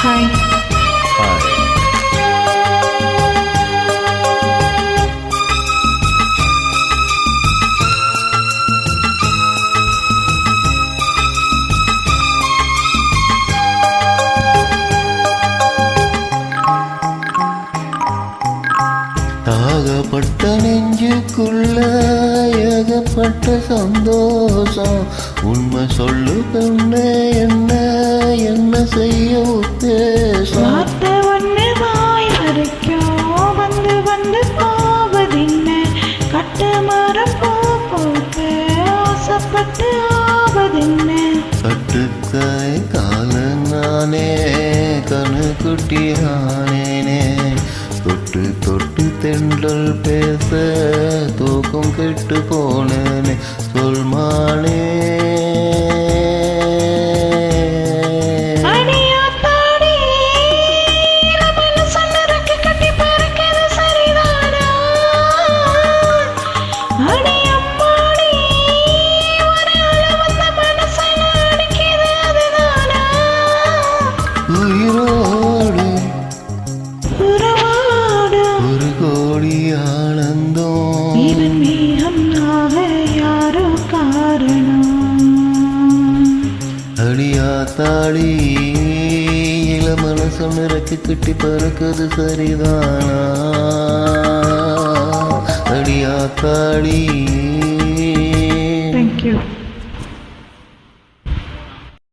Hi. ஆகப்பட்ட நெஞ்சுக்குள்ள ஏகப்பட்ட சந்தோஷம். உண்மை சொல்லு பெண்ணே, என்ன என்ன செய்ய உத்தேசம்? வார்த்தை ஒன்று வாய் வரைக்கும் வந்து வந்து போவதின்ன, கட்ட மரம் பூ போட்டு ஆசைப்பட்டு ஆவதின்ன. கட்டுக்காய் கால நானே கணு குட்டியானேனே, தொட்டு தொட்டு தென்றல் பேச தூக்கம் கெட்டு போனேனே. சொல்மானே உயிரோடு ஒரு கோடி ஆனந்தம். இவன் மேகம் ஆக யாரோ காரணம். அடியாத்தாடி இள மனசம் இறக்கி கட்டி பறக்குது சரிதானா? அடியாத்தாடி. Thank you.